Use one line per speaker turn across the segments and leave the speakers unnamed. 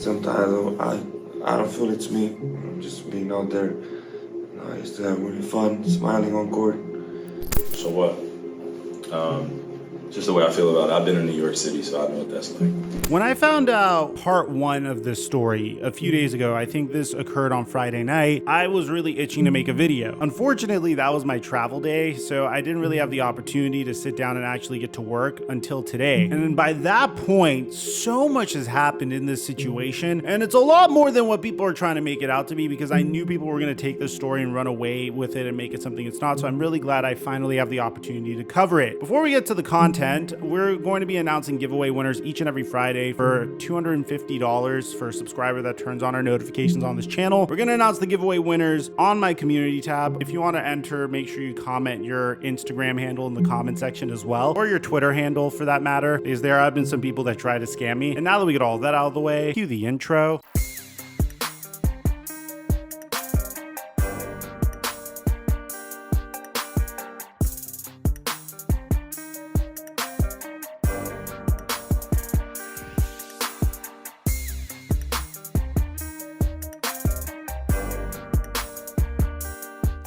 sometimes I don't feel it's me. I'm just being out there. I used to have really fun, smiling on court.
So what? Just the way I feel about it. I've been in New York City, so I know what that's like.
When I found out part one of this story a few days ago, I think this occurred on Friday night, I was really itching to make a video. Unfortunately, that was my travel day, so I didn't really have the opportunity to sit down and actually get to work until today. And then by that point, so much has happened in this situation, and it's a lot more than what people are trying to make it out to be, because I knew people were going to take this story and run away with it and make it something it's not, so I'm really glad I finally have the opportunity to cover it. Before we get to the content, we're going to be announcing giveaway winners each and every Friday for $250 for a subscriber that turns on our notifications on this channel. We're going to announce the giveaway winners on my community tab. If you want to enter, make sure you comment your Instagram handle in the comment section as well, or your Twitter handle for that matter, because there have been some people that try to scam me. And now that we get all that out of the way, cue the intro.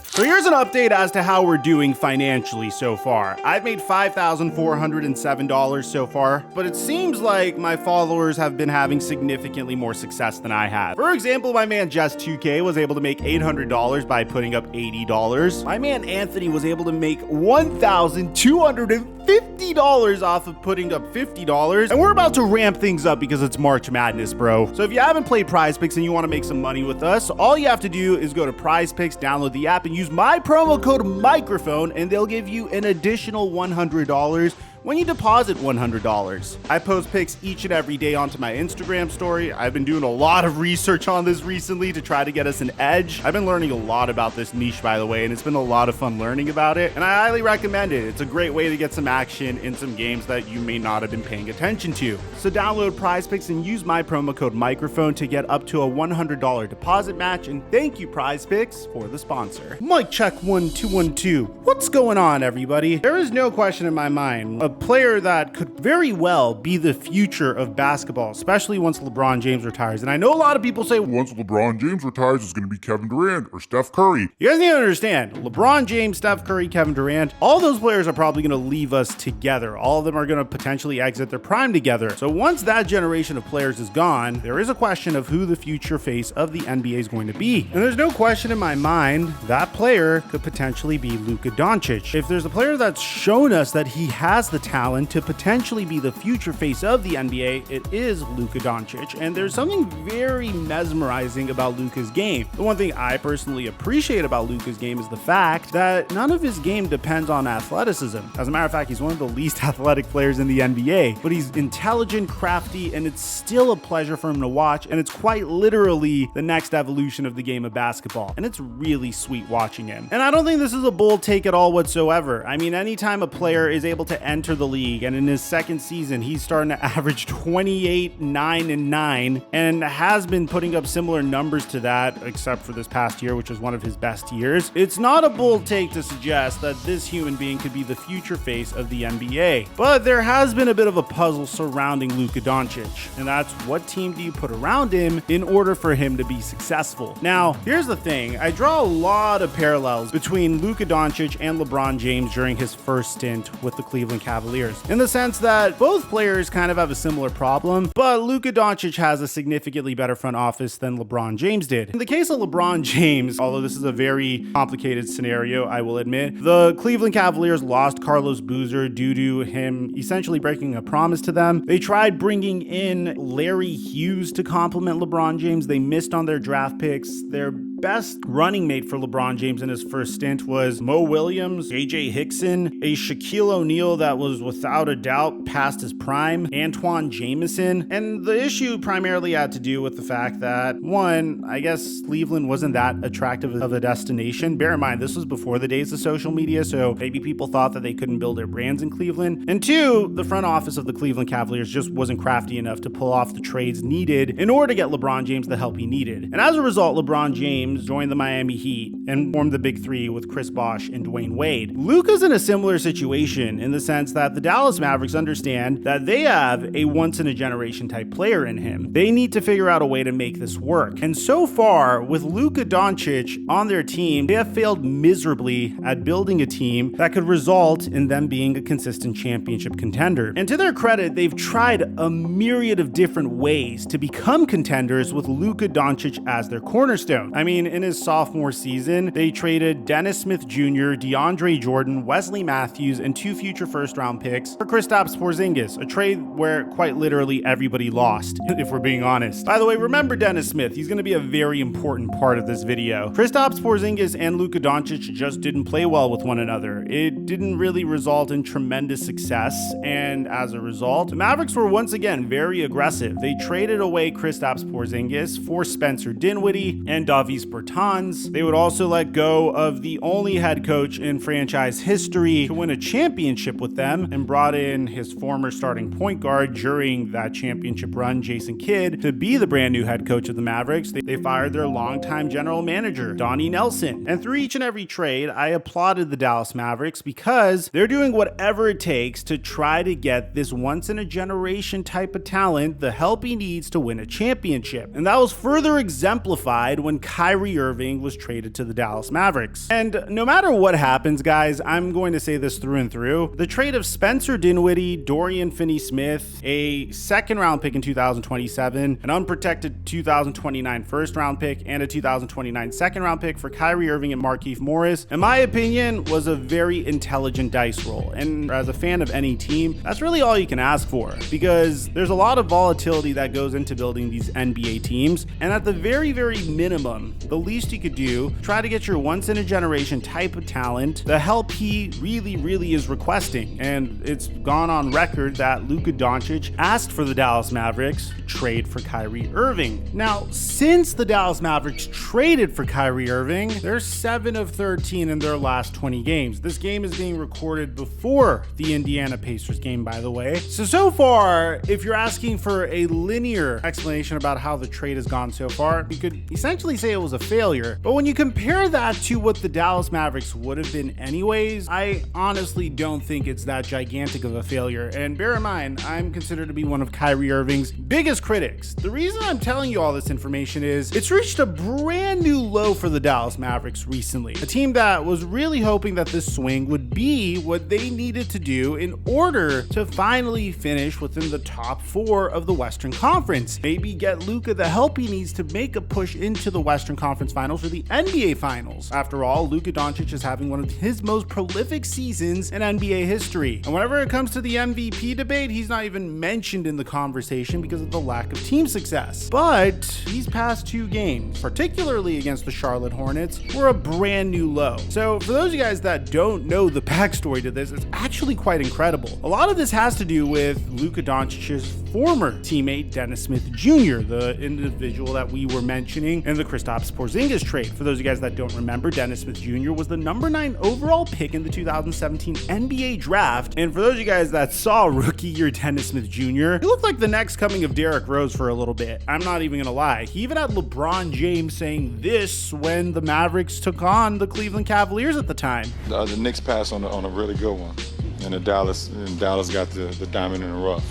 So here's an update as to how we're doing financially so far. I've made $5,407 so far, but it seems like my followers have been having significantly more success than I have. For example, my man Jess2K was able to make $800 by putting up $80. My man Anthony was able to make $1,250 off of putting up $50. And we're about to ramp things up because it's March Madness, bro. So if you haven't played Prize Picks and you want to make some money with us, all you have to do is go to Prize Picks, download the app, and use my promo code microphone, and they'll give you an additional $100 when you deposit $100. I post pics each and every day onto my Instagram story. I've been doing a lot of research on this recently to try to get us an edge. I've been learning a lot about this niche, by the way, and it's been a lot of fun learning about it, and I highly recommend it. It's a great way to get some action in some games that you may not have been paying attention to. So download Prize Picks and use my promo code microphone to get up to a $100 deposit match, and thank you, Prize Picks, for the sponsor. Mic check 1 2 1 2. What's going on, everybody? There is no question in my mind. A player that could very well be the future of basketball, especially once LeBron James retires. And I know a lot of people say,
once LeBron James retires, it's going to be Kevin Durant or Steph Curry.
You guys need to understand, LeBron James, Steph Curry, Kevin Durant, all those players are probably going to leave us together. All of them are going to potentially exit their prime together. So once that generation of players is gone, there is a question of who the future face of the NBA is going to be. And there's no question in my mind that player could potentially be Luka Doncic. If there's a player that's shown us that he has the talent to potentially be the future face of the NBA, it is Luka Doncic. And there's something very mesmerizing about Luka's game. The one thing I personally appreciate about Luka's game is the fact that none of his game depends on athleticism. As a matter of fact, he's one of the least athletic players in the NBA, but he's intelligent, crafty, and it's still a pleasure for him to watch. And it's quite literally the next evolution of the game of basketball. And it's really sweet watching him. And I don't think this is a bold take at all whatsoever. I mean, anytime a player is able to enter the league, and in his second season, he's starting to average 28, 9, and 9, and has been putting up similar numbers to that, except for this past year, which was one of his best years. It's not a bold take to suggest that this human being could be the future face of the NBA. But there has been a bit of a puzzle surrounding Luka Doncic, and that's what team do you put around him in order for him to be successful? Now, here's the thing. I draw a lot of parallels between Luka Doncic and LeBron James during his first stint with the Cleveland Cavaliers, in the sense that both players kind of have a similar problem, but Luka Doncic has a significantly better front office than LeBron James did. In the case of LeBron James, although this is a very complicated scenario, I will admit, the Cleveland Cavaliers lost Carlos Boozer due to him essentially breaking a promise to them. They tried bringing in Larry Hughes to complement LeBron James. They missed on their draft picks. Their best running mate for LeBron James in his first stint was Mo Williams, AJ Hickson, a Shaquille O'Neal that was without a doubt past his prime, Antoine Jameson. And the issue primarily had to do with the fact that, one, I guess Cleveland wasn't that attractive of a destination. Bear in mind, this was before the days of social media, so maybe people thought that they couldn't build their brands in Cleveland. And two, the front office of the Cleveland Cavaliers just wasn't crafty enough to pull off the trades needed in order to get LeBron James the help he needed. And as a result, LeBron James James joined the Miami Heat and formed the Big Three with Chris Bosh and Dwayne Wade. Luka's in a similar situation in the sense that the Dallas Mavericks understand that they have a once-in-a-generation type player in him. They need to figure out a way to make this work. And so far, with Luka Doncic on their team, they have failed miserably at building a team that could result in them being a consistent championship contender. And to their credit, they've tried a myriad of different ways to become contenders with Luka Doncic as their cornerstone. I mean, in his sophomore season, they traded Dennis Smith Jr., DeAndre Jordan, Wesley Matthews, and 2 future first-round picks for Kristaps Porzingis, a trade where quite literally everybody lost, if we're being honest. By the way, remember Dennis Smith. He's going to be a very important part of this video. Kristaps Porzingis and Luka Doncic just didn't play well with one another. It didn't really result in tremendous success, and as a result, the Mavericks were once again very aggressive. They traded away Kristaps Porzingis for Spencer Dinwiddie and Davis Bertans. They would also let go of the only head coach in franchise history to win a championship with them and brought in his former starting point guard during that championship run, Jason Kidd, to be the brand new head coach of the Mavericks. They fired their longtime general manager, Donnie Nelson. And through each and every trade, I applauded the Dallas Mavericks because they're doing whatever it takes to try to get this once-in-a-generation type of talent the help he needs to win a championship. And that was further exemplified when Kyrie Irving was traded to the Dallas Mavericks. And no matter what happens, guys, I'm going to say this through and through, the trade of Spencer Dinwiddie, Dorian Finney-Smith, a second-round pick in 2027, an unprotected 2029 first-round pick, and a 2029 second-round pick for Kyrie Irving and Markieff Morris, in my opinion, was a very intelligent dice roll. And as a fan of any team, that's really all you can ask for, because there's a lot of volatility that goes into building these NBA teams, and at the very, very minimum, the least you could do, try to get your once-in-a-generation type of talent the help he really is requesting. And it's gone on record that Luka Doncic asked for the Dallas Mavericks to trade for Kyrie Irving. Now, since the Dallas Mavericks traded for Kyrie Irving, they're 7 of 13 in their last 20 games. This game is being recorded before the Indiana Pacers game, by the way. So far, if you're asking for a linear explanation about how the trade has gone so far, you could essentially say it was a failure. But when you compare that to what the Dallas Mavericks would have been anyways, I honestly don't think it's that gigantic of a failure. And bear in mind, I'm considered to be one of Kyrie Irving's biggest critics. The reason I'm telling you all this information is it's reached a brand new low for the Dallas Mavericks recently. A team that was really hoping that this swing would be what they needed to do in order to finally finish within the top 4 of the Western Conference. Maybe get Luka the help he needs to make a push into the Western Conference Finals or the NBA Finals. After all, Luka Doncic is having one of his most prolific seasons in NBA history. And whenever it comes to the MVP debate, he's not even mentioned in the conversation because of the lack of team success. But these past 2 games, particularly against the Charlotte Hornets, were a brand new low. So for those of you guys that don't know the backstory to this, it's actually quite incredible. A lot of this has to do with Luka Doncic's former teammate, Dennis Smith Jr., the individual that we were mentioning in the Kristaps Porzingis trade. For those of you guys that don't remember, Dennis Smith Jr. was the number 9 overall pick in the 2017 NBA draft. And for those of you guys that saw rookie year Dennis Smith Jr., he looked like the next coming of Derrick Rose for a little bit. I'm not even gonna lie. He even had LeBron James saying this when the Mavericks took on the Cleveland Cavaliers at the time.
The Knicks passed on a really good one, and Dallas got the diamond in the rough.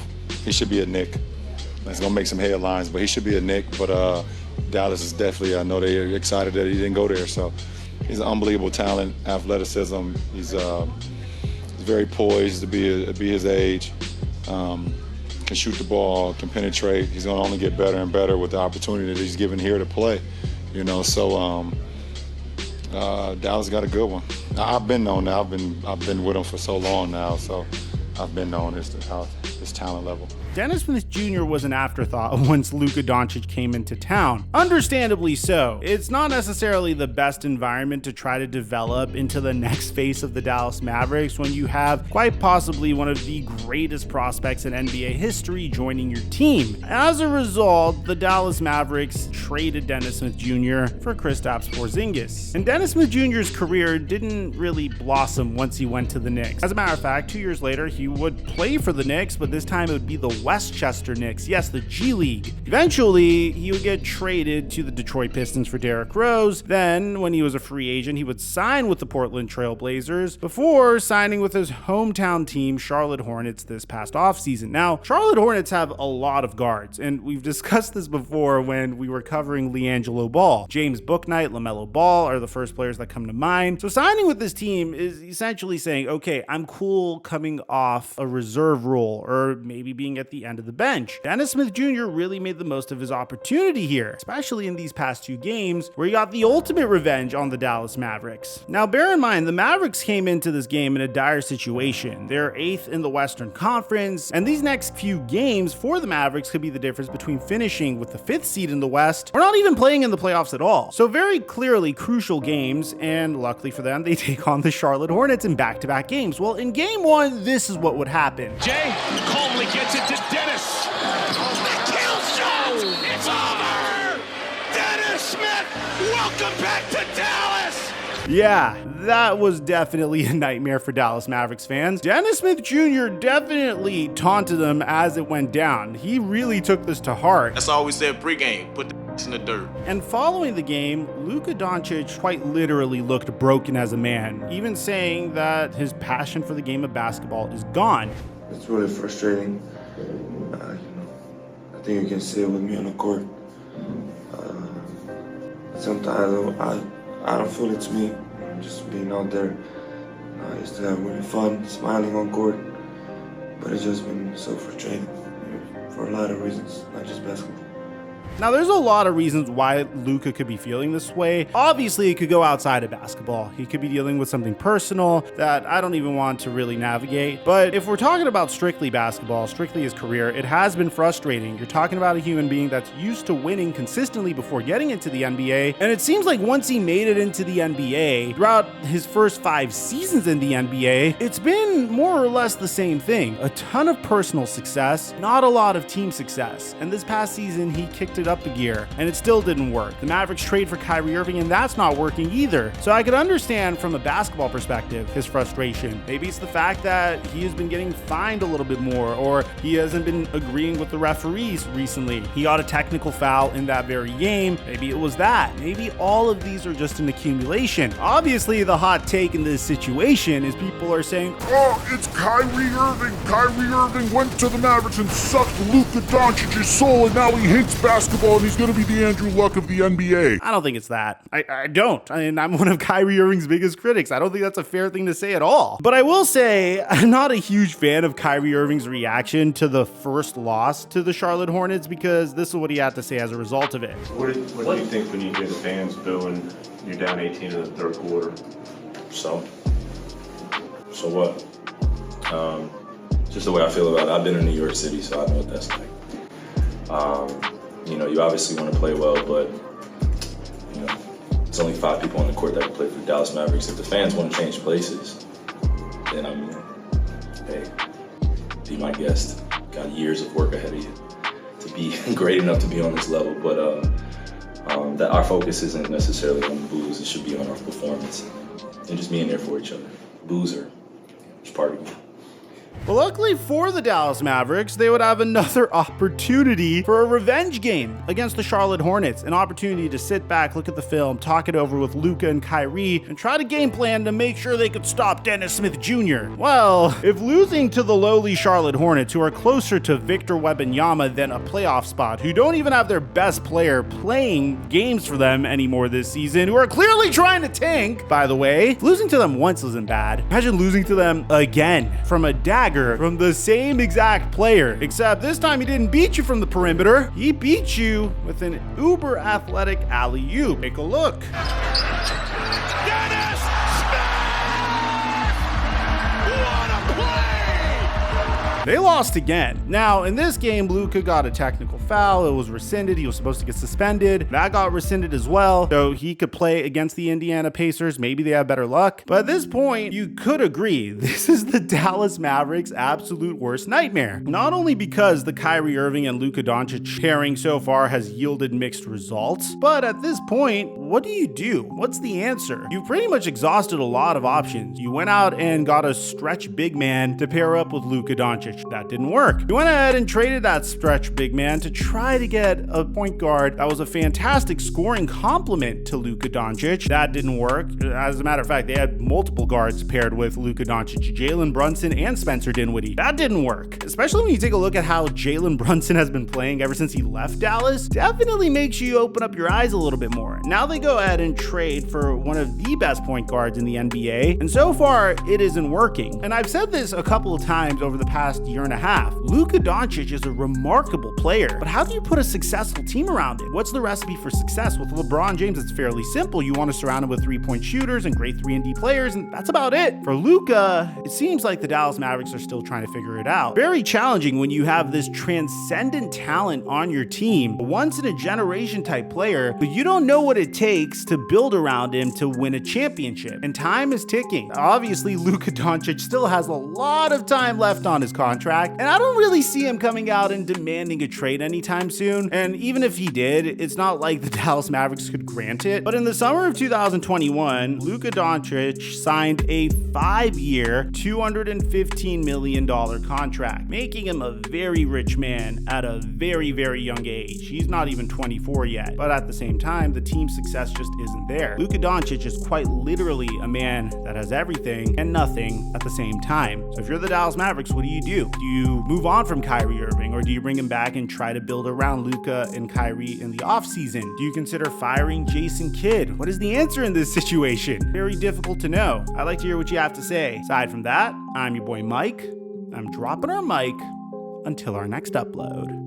He should be a Knick. It's gonna make some headlines, but he should be a Knick. But Dallas is definitely, I know they're excited that he didn't go there. So he's an unbelievable talent, athleticism. He's very poised to be his age. Can shoot the ball, can penetrate. He's gonna only get better and better with the opportunity that he's given here to play. You know, so Dallas got a good one. I've been known now. I've been with him for so long now, so I've been known his talent level.
Dennis Smith Jr. was an afterthought once Luka Doncic came into town. Understandably so. It's not necessarily the best environment to try to develop into the next face of the Dallas Mavericks when you have quite possibly one of the greatest prospects in NBA history joining your team. As a result, the Dallas Mavericks traded Dennis Smith Jr. for Kristaps Porzingis. And Dennis Smith Jr.'s career didn't really blossom once he went to the Knicks. As a matter of fact, 2 years later, he would play for the Knicks, but This time it would be the Westchester Knicks. Yes, the G League. Eventually, he would get traded to the Detroit Pistons for Derrick Rose. Then, when he was a free agent, he would sign with the Portland Trail Blazers before signing with his hometown team, Charlotte Hornets, this past offseason. Now, Charlotte Hornets have a lot of guards, and we've discussed this before when we were covering LiAngelo Ball. James Bouknight, LaMelo Ball are the first players that come to mind. So signing with this team is essentially saying, okay, I'm cool coming off a reserve role or maybe being at the end of the bench. Dennis Smith Jr. really made the most of his opportunity here, especially in these past 2 games where he got the ultimate revenge on the Dallas Mavericks. Now, bear in mind, the Mavericks came into this game in a dire situation. They're 8th in the Western Conference, and these next few games for the Mavericks could be the difference between finishing with the 5th seed in the West or not even playing in the playoffs at all. So very clearly crucial games, and luckily for them, they take on the Charlotte Hornets in back-to-back games. Well, in game 1, this is what would happen.
Jay calmly gets it to Dennis. The kill show! It's over! Dennis Smith, welcome back to Dallas!
Yeah, that was definitely a nightmare for Dallas Mavericks fans. Dennis Smith Jr. definitely taunted them as it went down. He really took this to heart.
That's all we said pregame. Put the in the dirt.
And following the game, Luka Doncic quite literally looked broken as a man, even saying that his passion for the game of basketball is gone.
It's really frustrating. I think you can see it with me on the court. Sometimes I don't feel it's me. I'm just being out there. I used to have really fun, smiling on court, but it's just been so frustrating for a lot of reasons, not just basketball.
Now, there's a lot of reasons why Luka could be feeling this way. Obviously, it could go outside of basketball. He could be dealing with something personal that I don't even want to really navigate. But if we're talking about strictly basketball, strictly his career, it has been frustrating. You're talking about a human being that's used to winning consistently before getting into the NBA. And it seems like once he made it into the NBA, throughout his first 5 seasons in the NBA, it's been more or less the same thing. A ton of personal success, not a lot of team success. And this past season, he kicked it up a gear, and it still didn't work. The Mavericks trade for Kyrie Irving, and that's not working either. So I could understand from a basketball perspective his frustration. Maybe it's the fact that he has been getting fined a little bit more, or he hasn't been agreeing with the referees recently. He got a technical foul in that very game. Maybe it was that. Maybe all of these are just an accumulation. Obviously, the hot take in this situation is people are saying,
Oh, it's Kyrie Irving. Kyrie Irving went to the Mavericks and sucked Luka Doncic's soul, and now he hates basketball, and he's going to be the Andrew Luck of the NBA.
I don't think it's that. I don't. I mean, I'm one of Kyrie Irving's biggest critics. I don't think that's a fair thing to say at all. But I will say, I'm not a huge fan of Kyrie Irving's reaction to the first loss to the Charlotte Hornets, because this is what he had to say as a result of it.
What do you think when you hear the fans booing, you're down 18 in the third quarter?
So what? Just the way I feel about it. I've been in New York City, so I know what that's like. You obviously want to play well, but it's only 5 people on the court that can play for the Dallas Mavericks. If the fans want to change places, then hey, be my guest. Got years of work ahead of you to be great enough to be on this level. But that our focus isn't necessarily on the boos. It should be on our performance and just being there for each other. Boos are just part of it.
But luckily for the Dallas Mavericks, they would have another opportunity for a revenge game against the Charlotte Hornets. An opportunity to sit back, look at the film, talk it over with Luka and Kyrie, and try to game plan to make sure they could stop Dennis Smith Jr. Well, if losing to the lowly Charlotte Hornets, who are closer to Victor Wembanyama than a playoff spot, who don't even have their best player playing games for them anymore this season, who are clearly trying to tank, by the way, losing to them once isn't bad. Imagine losing to them again from a dagger from the same exact player, except this time he didn't beat you from the perimeter. He beat you with an uber athletic alley-oop. Take a look.
Dennis Smith! What a play!
They lost again. Now, in this game, Luka got a technical foul. It was rescinded. He was supposed to get suspended. That got rescinded as well. So he could play against the Indiana Pacers. Maybe they have better luck. But at this point, you could agree, this is the Dallas Mavericks' absolute worst nightmare. Not only because the Kyrie Irving and Luka Doncic pairing so far has yielded mixed results, but at this point, what do you do? What's the answer? You've pretty much exhausted a lot of options. You went out and got a stretch big man to pair up with Luka Doncic. Doncic. That didn't work. You went ahead and traded that stretch big man to try to get a point guard that was a fantastic scoring complement to Luka Doncic. That didn't work. As a matter of fact, they had multiple guards paired with Luka Doncic, Jalen Brunson, and Spencer Dinwiddie. That didn't work. Especially when you take a look at how Jalen Brunson has been playing ever since he left Dallas, definitely makes you open up your eyes a little bit more. Now they go ahead and trade for one of the best point guards in the NBA, and so far it isn't working. And I've said this a couple of times over the past year and a half. Luka Doncic is a remarkable player, but how do you put a successful team around it? What's the recipe for success? With LeBron James, it's fairly simple. You want to surround him with three-point shooters and great 3-and-D players, and that's about it. For Luka, it seems like the Dallas Mavericks are still trying to figure it out. Very challenging when you have this transcendent talent on your team, once-in-a-generation type player, but you don't know what it takes to build around him to win a championship. And time is ticking. Obviously, Luka Doncic still has a lot of time left on his contract, and I don't really see him coming out and demanding a trade anytime soon. And even if he did, it's not like the Dallas Mavericks could grant it. But in the summer of 2021, Luka Doncic signed a 5-year, $215 million contract, making him a very rich man at a very, very young age. He's not even 24 yet. But at the same time, the team's success just isn't there. Luka Doncic is quite literally a man that has everything and nothing at the same time. So if you're the Dallas Mavericks, what do you do? Do you move on from Kyrie Irving, or do you bring him back and try to build around Luka and Kyrie in the offseason? Do you consider firing Jason Kidd? What is the answer in this situation? Very difficult to know. I'd like to hear what you have to say. Aside from that, I'm your boy Mike. I'm dropping our mic until our next upload.